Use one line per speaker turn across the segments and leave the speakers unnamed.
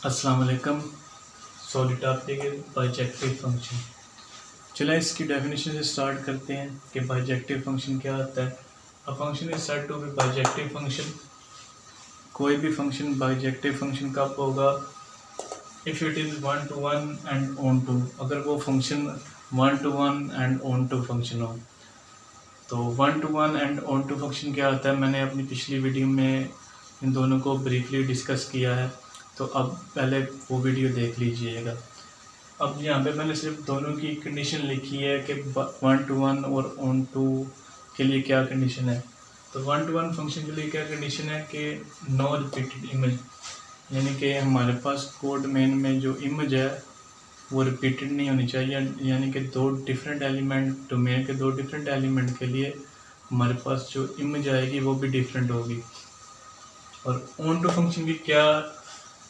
अस्सलाम वालेकुम। Solid topic है बाइजेक्टिव फंक्शन। चलिए इसकी डेफिनेशन से स्टार्ट करते हैं कि बाइजेक्टिव फंक्शन क्या होता है। A function is said to be bijective function. कोई भी फंक्शन बाइजेक्टिव फंक्शन कब होगा? If it is one to one and onto. अगर वो function one to one and onto function हो तो one to one and onto function क्या होता है, मैंने अपनी पिछली वीडियो में इन दोनों को ब्रीफली डिस्कस किया है, तो अब पहले वो वीडियो देख लीजिएगा। अब यहाँ पे मैंने सिर्फ दोनों की कंडीशन लिखी है कि वन टू वन और ऑन टू के लिए क्या कंडीशन है। तो वन टू वन फंक्शन के लिए क्या कंडीशन है कि नो रिपीटेड इमेज, यानी कि हमारे पास कोड मेन में जो इमेज है वो रिपीटेड नहीं होनी चाहिए, यानी कि दो डिफरेंट एलिमेंट डोमेन के दो डिफरेंट एलिमेंट के लिए हमारे पास जो इमेज आएगी वो भी डिफरेंट होगी। और ऑन टू फंक्शन की क्या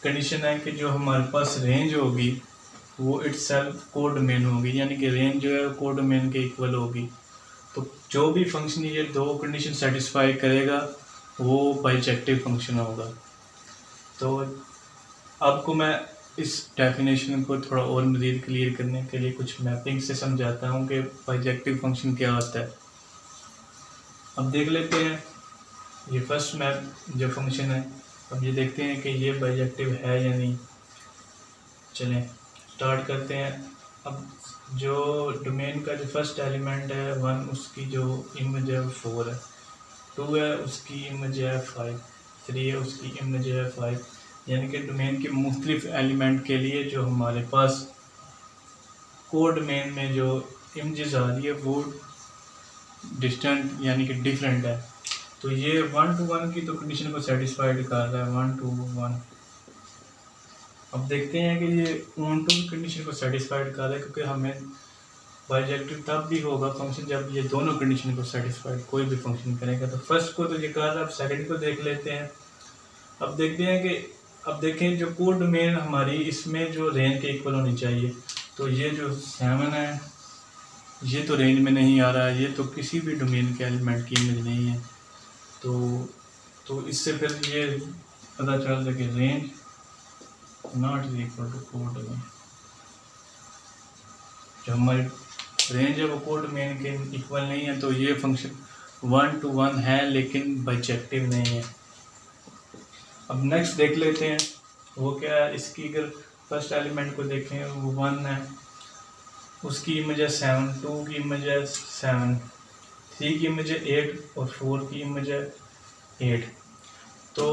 कंडीशन है कि जो हमारे पास रेंज होगी वो इटसेल्फ कोड डोमेन होगी, यानी कि रेंज जो है कोड डोमेन के इक्वल होगी। तो जो भी फंक्शन ये दो कंडीशन सेटिस्फाई करेगा वो बाइजेक्टिव फंक्शन होगा। तो आपको मैं इस डेफिनेशन को थोड़ा और मज़ीद क्लियर करने के लिए कुछ मैपिंग से समझाता हूँ कि बाइजेक्टिव फंक्शन क्या होता है। अब देख लेते हैं ये फर्स्ट मैप जो फंक्शन है। अब ये देखते हैं कि ये बाइजेक्टिव है या नहीं। चलें स्टार्ट करते हैं। अब जो डोमेन का जो फर्स्ट एलिमेंट है वन, उसकी जो इमेज है फोर है, टू है उसकी इमेज है फाइव, थ्री है उसकी इमेज है फाइव, यानी कि डोमेन के मुख्तलिफ एलिमेंट के लिए जो हमारे पास कोड डोमेन में जो इमेजेस आ रही है वो डिस्टेंट यानी कि डिफरेंट है। तो ये वन टू वन की तो कंडीशन को सेटिस्फाइड कर रहा है, वन टू वन। अब देखते हैं कि ये ऑन टू की कंडीशन को सेटिस्फाइड कर रहा है, क्योंकि हमें बाइजेक्टिव तब भी होगा फंक्शन जब ये दोनों कंडीशन को सेटिस्फाइड कोई भी फंक्शन करेगा। तो फर्स्ट को तो ये कर रहा है, अब सेकंड को देख लेते हैं। अब देखते हैं कि अब देखें जो कोड डोमेन हमारी इसमें जो रेंज के इक्वल होनी चाहिए। तो ये जो सेवन है ये तो रेंज में नहीं आ रहा है, ये तो किसी भी डोमेन के एलिमेंट की इमेज नहीं है। तो इससे फिर ये पता चल रहा है कि range not is equal to codomain. जो हमारी रेंज है वो कोड डोमेन के इक्वल नहीं है, तो ये फंक्शन वन टू वन है लेकिन बाइजेक्टिव नहीं है। अब नेक्स्ट देख लेते हैं वो क्या है। इसकी अगर फर्स्ट एलिमेंट को देखें वो वन है, उसकी इमेज है सेवन, टू की इमेज है सेवन, थ्री की इमेज है एट और फोर की इमेज है एट। तो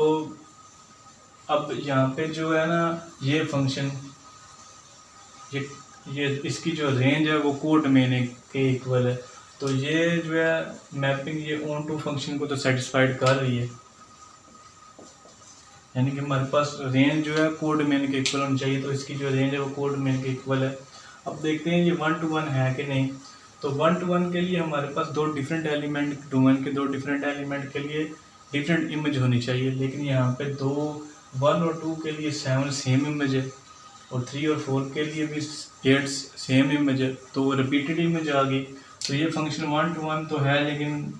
अब यहाँ पे जो है ना ये फंक्शन ये इसकी जो रेंज है वो कोड डोमेन के इक्वल है। तो ये जो है मैपिंग ये ऑन टू फंक्शन को तो सेटिस्फाइड कर रही है, यानी कि हमारे पास रेंज जो है कोड डोमेन के इक्वल होनी चाहिए। तो इसकी जो रेंज है वो कोड डोमेन के इक्वल है। अब देखते हैं ये वन टू वन है कि नहीं। तो वन टू वन के लिए हमारे पास दो डिफरेंट एलिमेंट डोमेन के दो डिफरेंट एलिमेंट के लिए डिफरेंट इमेज होनी चाहिए, लेकिन यहाँ पे दो वन और टू के लिए सेवन सेम इमेज है और थ्री और फोर के लिए भी एट सेम इमेज है, तो रिपीटेड इमेज आ गई। तो ये फंक्शन वन टू वन तो है लेकिन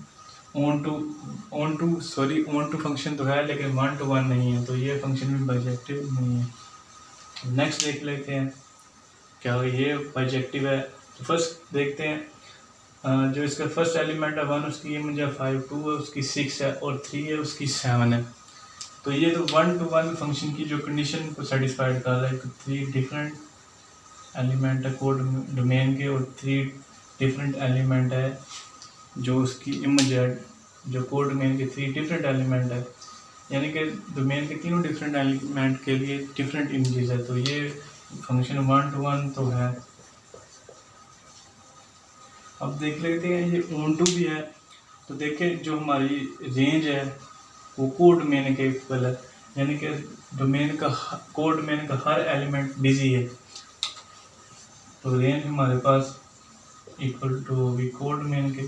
ऑन टू फंक्शन तो है लेकिन वन टू वन नहीं है, तो ये फंक्शन भी बाइजेक्टिव नहीं है। नेक्स्ट देख लेते हैं क्या ये बाइजेक्टिव है। तो फर्स्ट देखते हैं जो इसका फर्स्ट एलिमेंट है वन, उसकी इमेज है फाइव, टू है उसकी सिक्स है और थ्री है उसकी सेवन है। तो ये तो वन टू वन फंक्शन की जो कंडीशन को सेटिस्फाइड कर रहा है। तो थ्री डिफरेंट एलिमेंट है कोड डोमेन के और थ्री डिफरेंट एलिमेंट है जो उसकी इमेज है, जो कोड डोमेन के थ्री डिफरेंट एलिमेंट है, यानी कि डोमेन के तीनों डिफरेंट एलिमेंट के लिए डिफरेंट इमेजेस है। तो ये फंक्शन वन टू वन तो है। अब देख लेते हैं ये ऑन टू भी है। तो देखें जो हमारी रेंज है वो कोड डोमेन के इक्वल है, यानी कि डोमेन का कोड डोमेन का हर एलिमेंट बिजी है, तो रेंज हमारे पास इक्वल टू होगी कोड डोमेन के।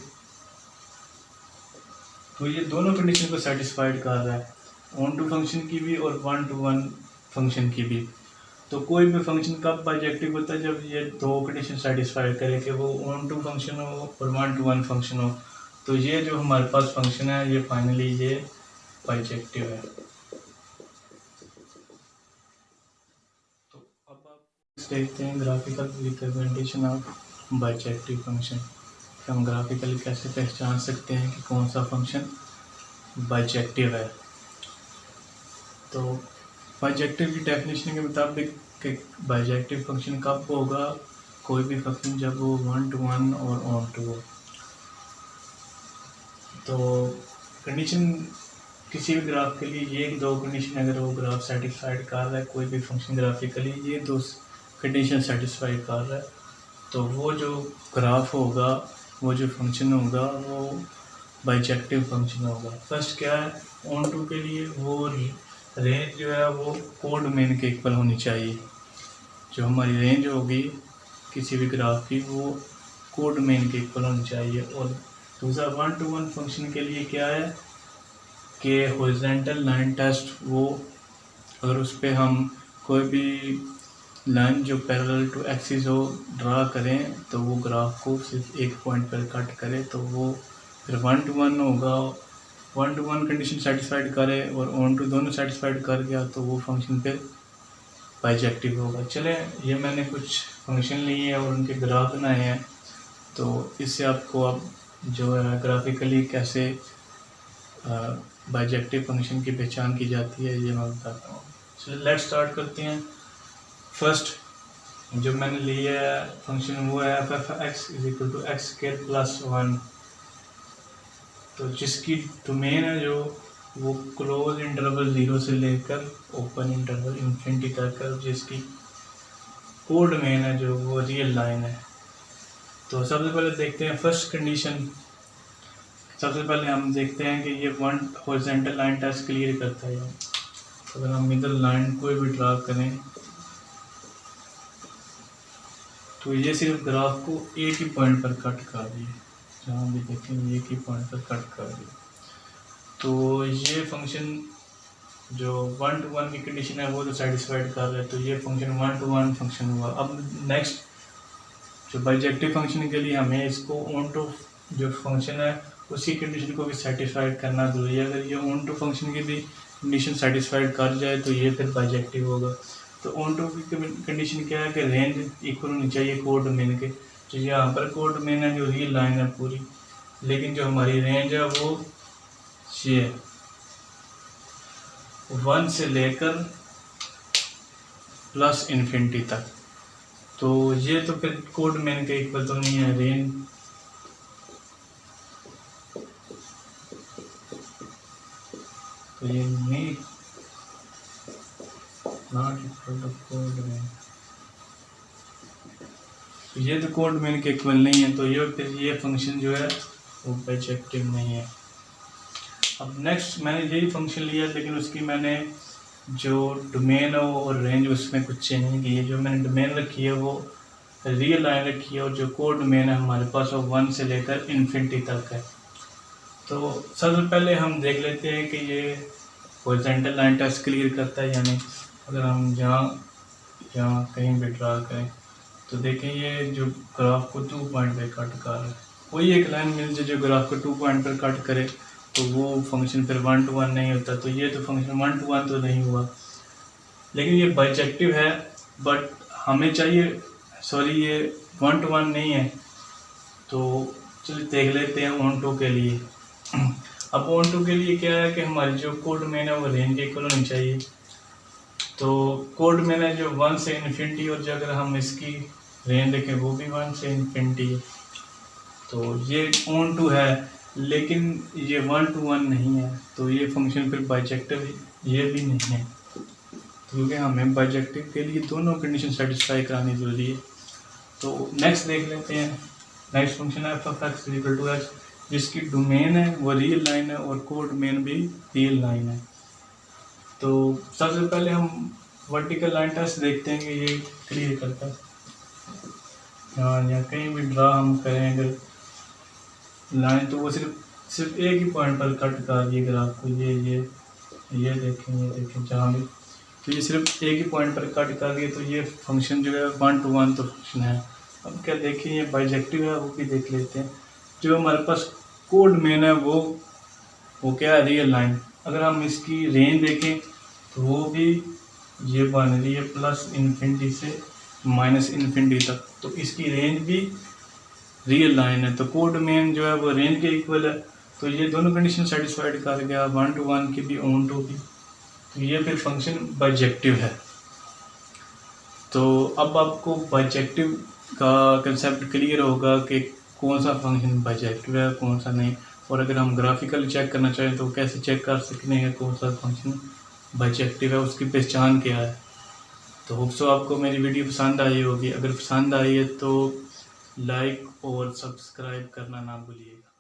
तो ये दोनों कंडीशन को सेटिस्फाइड कर रहा है, ऑन टू फंक्शन की भी और वन टू वन फंक्शन की भी। तो कोई भी फंक्शन कब बाइजेक्टिव होता है? जब ये दो कंडीशन सेटिस्फाइड करे कि वो ऑन टू फंक्शन हो और वन टू वन फंक्शन हो। तो ये जो हमारे पास फंक्शन है ये फाइनली ये बाइजेक्टिव है। देखते हैं graphical representation of bijective function. हम ग्राफिकली कैसे पहचान सकते हैं कि कौन सा फंक्शन बाइजेक्टिव है। तो बाइजेक्टिव की डेफिनेशन के मुताबिक कि बाइजेक्टिव फंक्शन कब होगा, कोई भी फंक्शन जब वो 1 to 1 और ऑन टू हो। तो कंडीशन किसी भी ग्राफ के लिए ये दो कंडीशन, अगर वो ग्राफ सेटिस्फाइड कर रहा है, कोई भी फंक्शन ग्राफिकली ये दो कंडीशन सेटिस्फाई कर रहा है, तो वो जो ग्राफ होगा, वो जो फंक्शन होगा, वो बाइजेक्टिव फंक्शन होगा। फर्स्ट क्या है, ऑन टू के लिए वो रेंज जो है वो कोड मेन के इक्वल होनी चाहिए। जो हमारी रेंज होगी किसी भी ग्राफ की, वो कोड मेन के इक्वल होनी चाहिए। और दूसरा 1 to 1 फंक्शन के लिए क्या है कि हॉरिजॉन्टल लाइन टेस्ट, वो अगर उस पर हम कोई भी लाइन जो पैरेलल टू एक्सिस हो ड्रा करें, तो वो ग्राफ को सिर्फ एक पॉइंट पर कट करे, तो वो फिर 1 to 1 होगा। 1 to 1 कंडीशन सेटिस्फाइड करे और ऑन टू दोनों सेटिस्फाइड कर गया, तो वो फंक्शन फिर बाइजेक्टिव होगा। चले, ये मैंने कुछ फंक्शन लिए हैं और उनके ग्राफ बनाए हैं, तो इससे आपको अब जो है ग्राफिकली कैसे बाइजेक्टिव फंक्शन की पहचान की जाती है ये मैं बताता हूँ। चलिए लेट्स स्टार्ट करते हैं। फर्स्ट जो मैंने लिया है फंक्शन वो है f(x) = x² + 1। तो जिसकी डोमेन है जो वो क्लोज इंटरवल 0 से लेकर ओपन इंटरवल इन्फिनिटी तक है, जिसकी कोड डोमेन है जो वो रियल लाइन है। तो सबसे पहले देखते हैं फर्स्ट कंडीशन। सबसे पहले हम देखते हैं कि ये 1 हॉरिजॉन्टल लाइन टेस्ट क्लियर करता है। अगर हम मिडल लाइन कोई भी ड्रा करें, तो ये सिर्फ ग्राफ को एक ही पॉइंट पर कट कर दिए, जहाँ भी देखें एक ही पॉइंट पर कट कर दिए। तो ये फंक्शन जो 1 to 1 की कंडीशन है वो तो सेटिस्फाइड कर रहा है, तो ये फंक्शन 1 to 1 फंक्शन हुआ। अब नेक्स्ट जो बाइजेक्टिव फंक्शन के लिए हमें इसको ऑन टू जो फंक्शन है उसी कंडीशन को भी सेटिस्फाइड करना जरूरी है। अगर ये ऑन टू फंक्शन की भी कंडीशन सेटिस्फाइड कर जाए तो ये फिर बाइजेक्टिव होगा। तो ऑन टू की कंडीशन क्या है कि रेंज इक्वल होनी चाहिए कोड डोमेन के। तो यहाँ पर कोड डोमेन है जो रियल लाइन है पूरी, लेकिन जो हमारी रेंज है वो ये 1 से लेकर प्लस इन्फिनिटी तक। तो ये तो फिर कोड डोमेन के इक्वल तो नहीं है। रेंज तो ये नहीं not equal to codomain, तो ये तो कोड डोमेन के इक्वल नहीं है, तो ये फंक्शन जो है वो बाइजेक्टिव नहीं है। अब नेक्स्ट मैंने यही फंक्शन लिया, लेकिन उसकी मैंने जो डोमेन है और रेंज उसमें कुछ चेंज नहीं की है। जो मैंने डोमेन रखी है वो रियल लाइन रखी है, और जो कोड डोमेन है हमारे पास वो 1 से लेकर इन्फिनिटी तक है। तो सबसे पहले हम देख लेते हैं कि ये हॉरिजॉन्टल लाइन टेस्ट क्लियर करता है या नहीं। अगर हम यहाँ कहीं भी ड्रा करें तो देखें ये जो ग्राफ को 2 पॉइंट पे कट कर रहा है। कोई एक लाइन मिल जाए जो ग्राफ को 2 पॉइंट पर कट करे, तो वो फंक्शन फिर 1 to 1 नहीं होता। तो ये तो फंक्शन 1 to 1 तो नहीं हुआ, लेकिन ये बाइजेक्टिव है। बट हमें चाहिए, ये 1 to 1 नहीं है। तो चलिए देख लेते हैं ऑन टू के लिए। अब ऑन टू के लिए क्या है कि हमारी जो कोड डोमेन है वो रेंज के इक्वल होनी चाहिए। तो कोड डोमेन है जो 1 से इन्फिनिटी, और जो अगर हम इसकी रेंज देखें वो भी 1 से इन्फिनिटी है। तो ये ऑन टू है, लेकिन ये 1 to 1 नहीं है, तो ये फंक्शन फिर बाइजेक्टिव ये भी नहीं है, क्योंकि हमें बाइजेक्टिव के लिए दोनों कंडीशन सेटिस्फाई करानी जरूरी है। तो नेक्स्ट देख लेते हैं। नेक्स्ट फंक्शन है f(x) = x, जिसकी डोमेन है वो रियल लाइन है और कोड डोमेन भी रियल लाइन है। तो सबसे पहले हम वर्टिकल लाइन टेस्ट देखते हैं कि ये क्लियर करता है। यहाँ कहीं भी ड्रा हम करें अगर लाइन, तो वो सिर्फ एक ही पॉइंट पर कट कर दिए ग्राफ को। ये देखें जहाँ भी, तो ये सिर्फ एक ही पॉइंट पर कट कर दिए, तो ये फंक्शन जो है 1 to 1 तो फंक्शन है। अब क्या देखिए ये बाइजेक्टिव है वो भी देख लेते हैं। जो हमारे पास कोड मेन है वो क्या है, रियल लाइन। अगर हम इसकी रेंज देखें तो वो भी ये बन रही है प्लस इन्फिनिटी से माइनस इन्फिनिटी तक, तो इसकी रेंज भी रियल लाइन है, तो कोड डोमेन जो है वो रेंज के इक्वल है। तो ये दोनों कंडीशन सेटिस्फाइड कर गया, 1 to 1 की भी, ऑन टू भी, तो ये फिर फंक्शन बाइजेक्टिव है। तो अब आपको बाइजेक्टिव का कंसेप्ट क्लियर होगा कि कौन सा फंक्शन बाइजेक्टिव है कौन सा नहीं, और अगर हम ग्राफिकली चेक करना चाहें तो कैसे चेक कर सकते हैं कौन सा फंक्शन बाइजेक्टिव है, उसकी पहचान क्या है। तो होप सो आपको मेरी वीडियो पसंद आई होगी। अगर पसंद आई है तो लाइक और सब्सक्राइब करना ना भूलिएगा।